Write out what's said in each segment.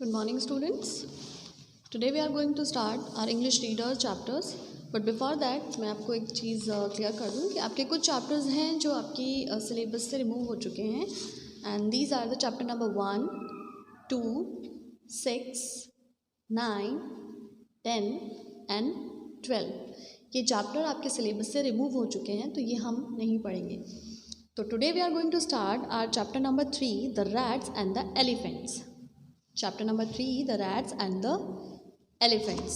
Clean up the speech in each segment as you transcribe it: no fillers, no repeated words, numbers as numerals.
Good morning, students. Today we are going to start our English reader chapters. But before that मैं आपको एक चीज़ clear कर दूँ कि आपके कुछ चैप्टर्स हैं जो आपकी सिलेबस से रिमूव हो चुके हैं and these are the chapter number 1, 2, 6, 9, 10 and 12. ये चैप्टर आपके सिलेबस से रिमूव हो चुके हैं तो ये हम नहीं पढ़ेंगे. तो today we are going to start our chapter number 3, the rats and the elephants. Chapter number 3, the rats and the elephants.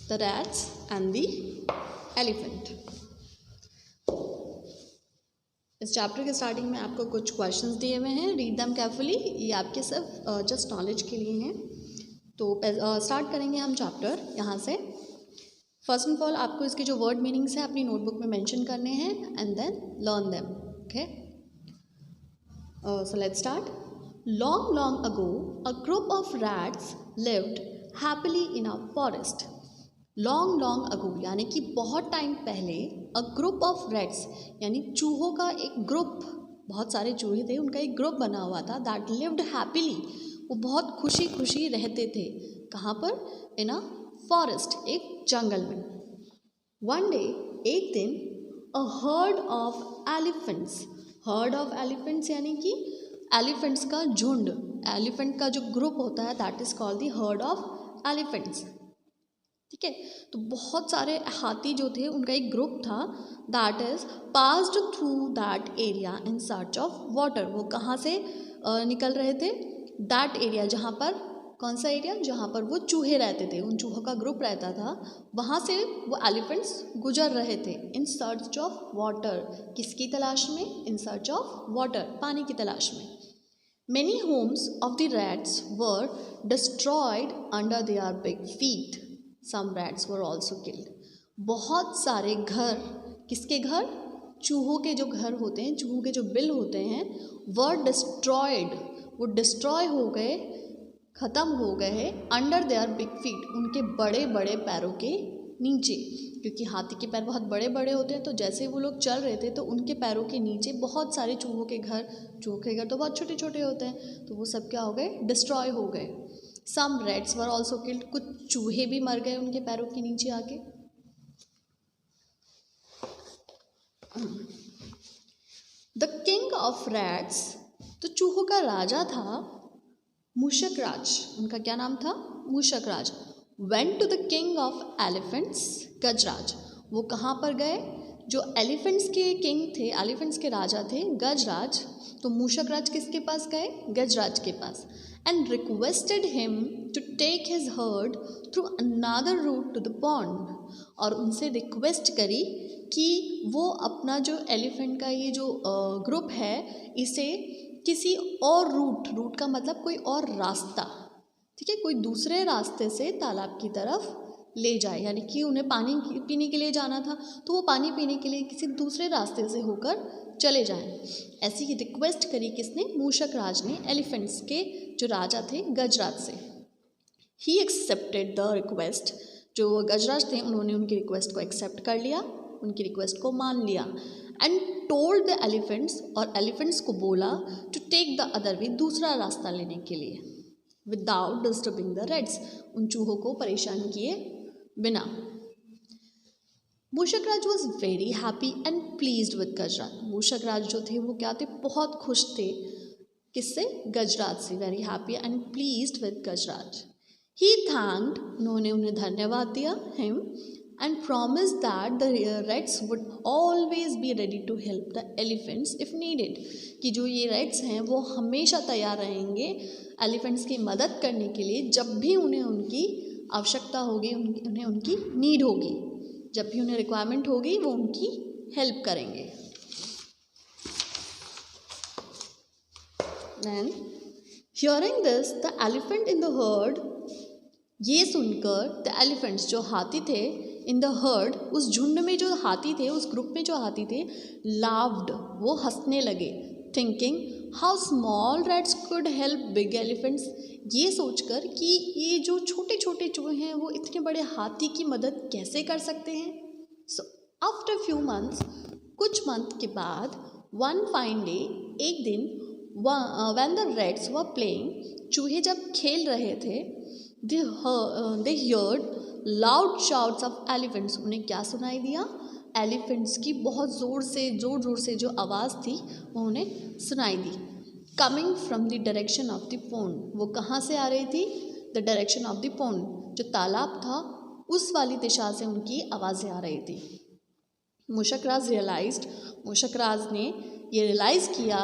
The rats and the elephant. इस चैप्टर के स्टार्टिंग में आपको कुछ क्वेश्चंस दिए हुए हैं. Read them carefully. ये आपके सिर्फ जस्ट नॉलेज के लिए हैं. तो स्टार्ट करेंगे हम चैप्टर यहाँ से. फर्स्ट ऑफ ऑल आपको इसके जो वर्ड मीनिंग्स हैं अपनी नोटबुक में मेंशन करने हैं and then learn them. Okay. So let's start. Long, long ago, a group of rats lived happily in a forest. Long, long ago यानी कि बहुत टाइम पहले a group of rats यानी चूहों का एक ग्रुप, बहुत सारे चूहे थे, उनका एक ग्रुप बना हुआ था. That lived happily, वो बहुत खुशी खुशी रहते थे. कहाँ पर? In a forest, एक जंगल में. One day, एक दिन, a herd of elephants, heard of elephants यानी कि एलिफेंट्स का झुंड, एलिफेंट का जो ग्रुप होता है that is called the heard of elephants. ठीक है. तो बहुत सारे हाथी जो थे उनका एक ग्रुप था that is passed through that area in search of water. वो कहाँ से निकल रहे थे? दैट एरिया, जहाँ पर, कौन सा एरिया? जहाँ पर वो चूहे रहते थे, उन चूहों का ग्रुप रहता था, वहाँ से वो एलिफेंट्स गुजर रहे थे इन सर्च ऑफ वाटर. किसकी तलाश में? इन सर्च ऑफ वाटर, पानी की तलाश में. Many homes of the rats were destroyed under their big feet. Some rats were also killed. बहुत सारे घर, किसके घर? चूहों के जो घर होते हैं, चूहों के जो बिल होते हैं, वर डिस्ट्रॉयड, वो डिस्ट्रॉय हो गए, ख़त्म हो गए हैं अंडर देयर बिग फीट, उनके बड़े बड़े पैरों के नीचे. क्योंकि हाथी के पैर बहुत बड़े बड़े होते हैं तो जैसे वो लोग चल रहे थे तो उनके पैरों के नीचे बहुत सारे चूहों के घर तो बहुत छोटे छोटे होते हैं, तो वो सब क्या हो गए? डिस्ट्रॉय हो गए. सम रैट्स वर ऑल्सो किल्ड, कुछ चूहे भी मर गए उनके पैरों के नीचे आके. द किंग ऑफ रैट्स, तो चूहों का राजा था मूषक राज. उनका क्या नाम था? Mushak Raj. Went to the king of elephants, Gajraj. वो कहाँ पर गए? जो एलिफेंट्स के किंग थे, एलिफेंट्स के राजा थे, गजराज. तो मूषक राज किसके पास गए? गजराज के पास. And requested him to take his herd through another route to the pond. और उनसे रिक्वेस्ट करी कि वो अपना जो एलिफेंट का ये जो ग्रुप है इसे किसी और रूट का मतलब कोई और रास्ता, ठीक है, कोई दूसरे रास्ते से तालाब की तरफ ले जाए. यानी कि उन्हें पानी पीने के लिए जाना था तो वो पानी पीने के लिए किसी दूसरे रास्ते से होकर चले जाएं. ऐसी ही रिक्वेस्ट करी किसने? मूषक राज ने एलिफेंट्स के जो राजा थे गजराज से. He accepted the request. जो गजराज थे उन्होंने उनकी रिक्वेस्ट को एक्सेप्ट कर लिया, उनकी रिक्वेस्ट को मान लिया. एंड टोल्ड द एलिफेंट्स, और एलिफेंट्स को बोला to take the other way, दूसरा रास्ता लेने के लिए, विदाउट डिस्टर्बिंग द रेड्स, उन चूहों को परेशान किए बिना. Mushak Raj was very happy and pleased with Gajraj. Mushak Raj जो थे वो क्या थे? बहुत खुश थे. किससे? गजराज से. Very happy and pleased with Gajraj. He thanked, उन्होंने उन्हें धन्यवाद दिया, him, and promised that the rats would always be ready to help the elephants if needed. कि जो ये rats हैं वो हमेशा तैयार रहेंगे एलिफेंट्स की मदद करने के लिए जब भी उन्हें उनकी आवश्यकता होगी, उन्हें उनकी नीड होगी, जब भी उन्हें रिक्वायरमेंट होगी वो उनकी हेल्प करेंगे. Then hearing this, the elephant in the herd, ये सुनकर द एलिफेंट्स, जो हाथी थे, इन द हर्ड, उस झुंड में जो हाथी थे, उस ग्रुप में जो हाथी थे, लाव्ड, वो हंसने लगे. Thinking how small rats could help big elephants, ये सोचकर कि ये जो छोटे छोटे चूहे हैं वो इतने बड़े हाथी की मदद कैसे कर सकते हैं. सो आफ्टर फ्यू मंथ्स, कुछ मंथ के बाद, वन फाइन डे एक दिन when the rats were playing, चूहे जब खेल रहे थे, they heard loud shouts of elephants, उन्हें क्या सुनाई दिया? एलिफेंट्स की बहुत ज़ोर से जो आवाज़ थी वो उन्हें सुनाई दी। Coming from the direction of the pond, वो कहाँ से आ रही थी? The direction of the pond, जो तालाब था उस वाली दिशा से उनकी आवाज़ें आ रही थी। मुशकराज ने ये रियलाइज़ किया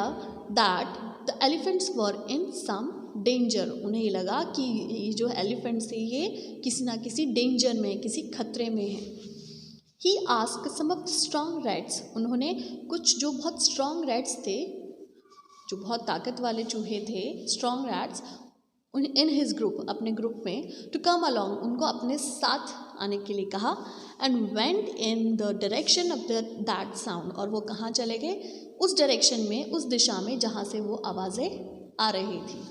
that the elephants were in some danger, उन्हें लगा कि ये जो एलिफेंट्स है ये किसी ना किसी डेंजर में, किसी खतरे में है। He asked some of strong rats, उन्होंने कुछ जो बहुत स्ट्रॉन्ग रैट्स थे, जो बहुत ताकत वाले चूहे थे, strong rats, in his group, अपने ग्रुप में, टू कम अलॉन्ग, उनको अपने साथ आने के लिए कहा। And went in the direction of that sound, और वो कहाँ चले गए? उस डायरेक्शन में, उस दिशा में जहाँ से वो आवाज़ें आ रही थी।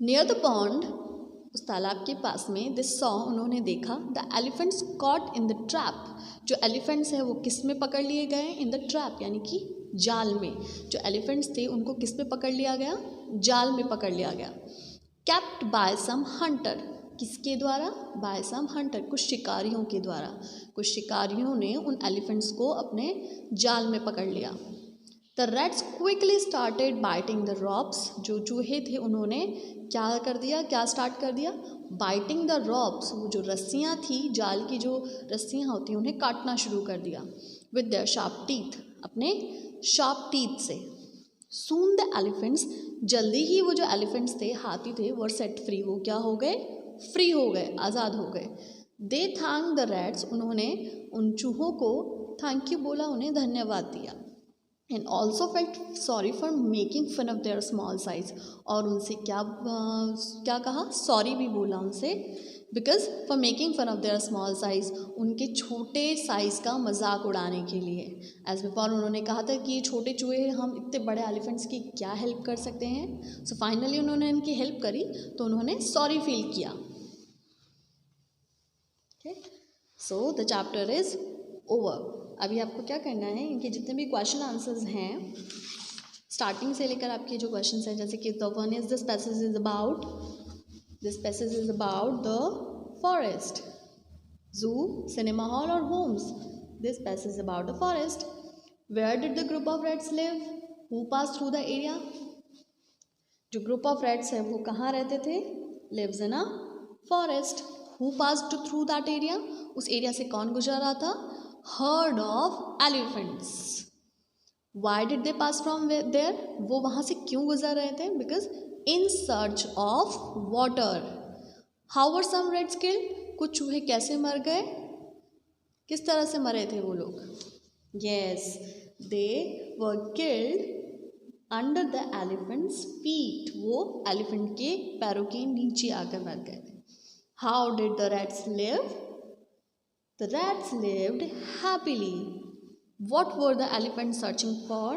नियर द पॉन्ड, उस तालाब के पास में, दिस सॉ, उन्होंने देखा, the elephants caught in the trap, जो एलिफेंट्स हैं वो किस में पकड़ लिए गए? इन द ट्रैप, यानी कि जाल में। जो एलिफेंट्स थे उनको किस में पकड़ लिया गया? जाल में पकड़ लिया गया। कैप्ट बाय सम हंटर, किसके द्वारा? बाय सम हंटर, कुछ शिकारियों के द्वारा। कुछ शिकारियों ने उन एलिफेंट्स को अपने जाल में पकड़ लिया। The rats quickly started biting the ropes, जो चूहे थे उन्होंने क्या कर दिया? क्या स्टार्ट कर दिया? बाइटिंग द रॉप्स, वो जो रस्सियाँ थी, जाल की जो रस्सियाँ होती हैं उन्हें काटना शुरू कर दिया। विद देयर शार्प टीथ, अपने शार्प टीथ से। सून द एलिफेंट्स, जल्दी ही वो जो एलिफेंट्स थे, हाथी थे, वो सेट फ्री, वो क्या हो गए? फ्री हो गए, आज़ाद हो गए। दे थैंक द रैट्स, उन्होंने उन चूहों को थैंक यू बोला, उन्हें धन्यवाद दिया। And also felt sorry for making fun of their small size, और उनसे क्या कहा? सॉरी भी बोला उनसे, because for making fun of their small size, उनके छोटे साइज़ का मजाक उड़ाने के लिए। एज बिफोर उन्होंने कहा था कि ये छोटे चूहे, हम इतने बड़े एलिफेंट्स की क्या हेल्प कर सकते हैं। सो फाइनली उन्होंने इनकी हेल्प करी, तो उन्होंने सॉरी फील किया। So the chapter is over. अभी आपको क्या करना है, इनके जितने भी क्वेश्चन आंसर्स हैं स्टार्टिंग से लेकर आपके जो क्वेश्चन हैं, जैसे कि the one is this passage is about the forest, zoo, cinema hall और homes. This passage is about the forest. Where did the group of rats live? Who pass through the area? जो group of rats है वो कहाँ रहते थे? Lives in a forest. Who passed through that area? उस area से कौन गुजर रहा था? Herd of elephants. Why did they pass from there? वो वहाँ से क्यों गुजर रहे थे? Because in search of water. How were some rats killed? कुछ चूहे कैसे मर गए? किस तरह से मरे थे वो लोग? Yes, they were killed under the elephants feet, वो एलिफेंट के पैरों के नीचे आकर मर गए थे। How did the rats live? The rats lived happily. What were the elephants searching for?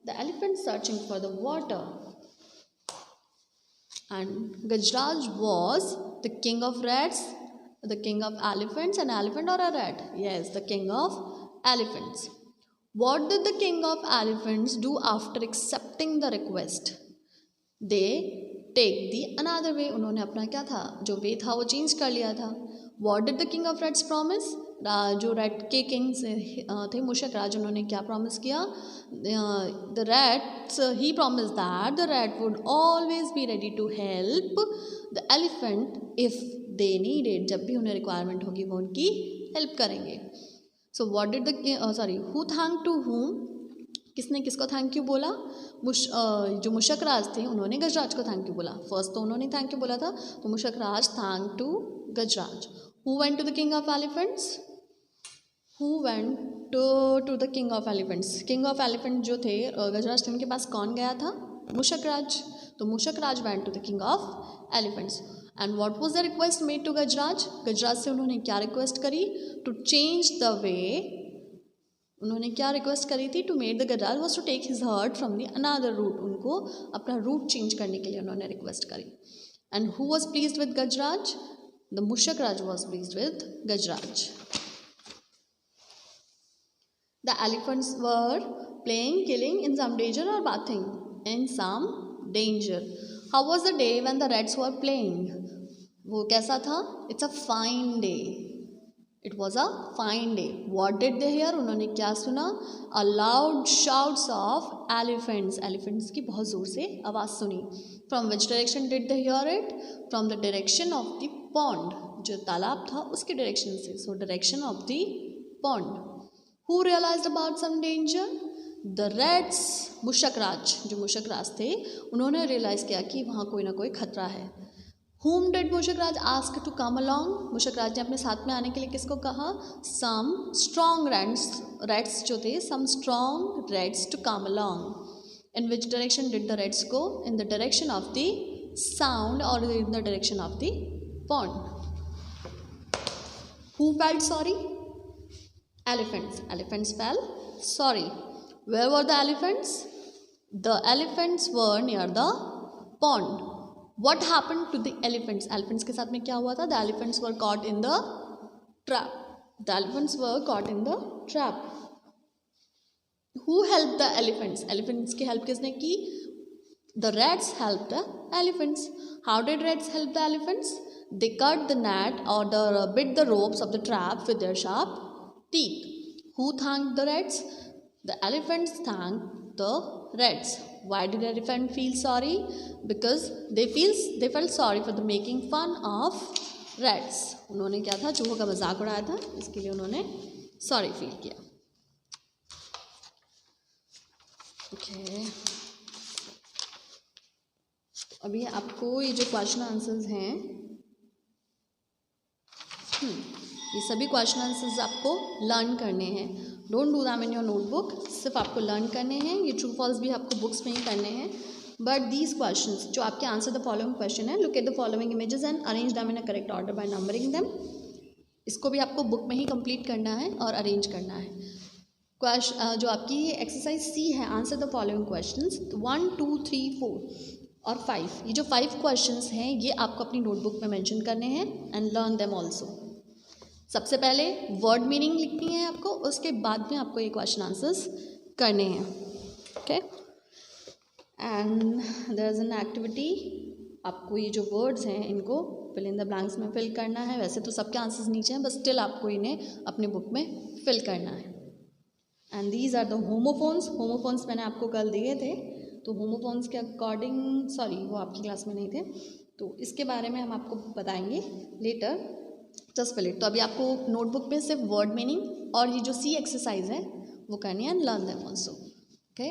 The elephants searching for the water. And Gajraj was the king of rats, the king of elephants, an elephant or a rat? Yes, the king of elephants. What did the king of elephants do after accepting the request? They take the another way. उन्होंने अपना क्या था, जो वे था वो change कर लिया था। What did the king of rats promise? जो रैट के किंग थे मुशक राज, उन्होंने क्या प्रॉमिस किया? The rats, he promise that the rat would always be ready to help the elephant if they needed, जब भी उन्हें रिक्वायरमेंट होगी वो उनकी हेल्प करेंगे। So what did who thank to whom? किसने किसको थैंक यू बोला? जो मुशक राज थे उन्होंने गजराज को थैंक यू बोला। फर्स्ट तो उन्होंने थैंक यू बोला था, तो Mushak Raj thank to Gajraj. Who went to the king of elephants? Who went to the king of elephants? King of elephant जो थे गजराज थे, उनके पास कौन गया था? मुशक राज। तो मुशक राज went to the king of elephants. And what was the request made to गजराज? गजराज से उन्होंने क्या रिक्वेस्ट करी? To change the way, उन्होंने क्या रिक्वेस्ट करी थी? To made the Gajraj was to take his herd from the another route, उनको अपना रूट चेंज करने के लिए उन्होंने रिक्वेस्ट करी। And who was pleased with Gajraj? The Mushak Raj was pleased with Gajraj. The elephants were playing, killing, in some danger or bathing, in some danger. How was the day when the rats were playing? वो कैसा था? It's a fine day. It was a fine day. What did they hear? उन्होंने क्या सुना? A loud shouts of elephants. Elephants की बहुत ज़ोर से आवाज़ सुनी. From which direction did they hear it? From the direction of the pond. जो तालाब था उसके direction से. So direction of the pond. Who realized about some danger? The rats. मुशकराज, जो मुशकराज थे उन्होंने realize किया कि वहाँ कोई ना कोई खतरा है. Whom did मुशकराज ask to come along? मुशकराज ने अपने साथ में आने के लिए किसको कहा? Some strong rats जो थे, some strong rats to come along. In which direction did the rats go? In the direction of the sound or in the direction of the pond. Who felt sorry? Elephants. Elephants felt sorry. Where were the elephants? The elephants were near the pond. What happened to the elephants? Elephants के साथ में क्या हुआ था? The elephants were caught in the trap. The elephants were caught in the trap. Who helped the elephants? Elephants की help किसने की? The rats helped the elephants. How did rats help the elephants? They cut the net or bit the ropes of the trap with their sharp teeth. Who thanked the rats? The elephants thanked the rats. Why did the elephant feel sorry? Because they felt sorry for the making fun of rats. उन्होंने क्या था? चूहों का मजाक उड़ाया था, इसके लिए उन्होंने sorry feel किया. Okay. अभी आपको ये जो क्वेश्चन आंसर्स हैं, ये सभी क्वेश्चन आंसर्स आपको लर्न करने हैं. Don't do them in your notebook. सिर्फ आपको लर्न करने हैं. ये ट्रू फॉल्स भी आपको बुक्स में ही करने हैं. बट दीज क्वेश्चंस जो आपके आंसर द फॉलोइंग क्वेश्चन है, look at the following images and arrange them in a correct order by numbering them. इसको भी आपको बुक में ही कंप्लीट करना है और अरेंज करना है. जो आपकी एक्सरसाइज सी है, आंसर द फॉलोइंग क्वेश्चंस 1, 2, 3, 4 और 5. ये जो 5 क्वेश्चंस हैं ये आपको अपनी नोटबुक में मेंशन करने हैं एंड लर्न देम ऑल्सो. सबसे पहले वर्ड मीनिंग लिखनी है आपको, उसके बाद में आपको ये क्वेश्चन आंसर्स करने हैं. Okay. And there is an activity. आपको ये जो वर्ड्स हैं इनको फिल इन द ब्लैंक्स में फिल करना है. वैसे तो सबके आंसर्स नीचे हैं, बस स्टिल आपको इन्हें अपने बुक में फिल करना है. And these are the homophones. Homophones मैंने आपको कल दिए थे, तो होमोफोन्स के अकॉर्डिंग, सॉरी वो आपकी क्लास में नहीं थे, तो इसके बारे में हम आपको बताएंगे लेटर. Just fill it. तो अभी आपको नोटबुक पे सिर्फ वर्ड मीनिंग और ये जो सी एक्सरसाइज है वो करनी है and learn them also. Okay.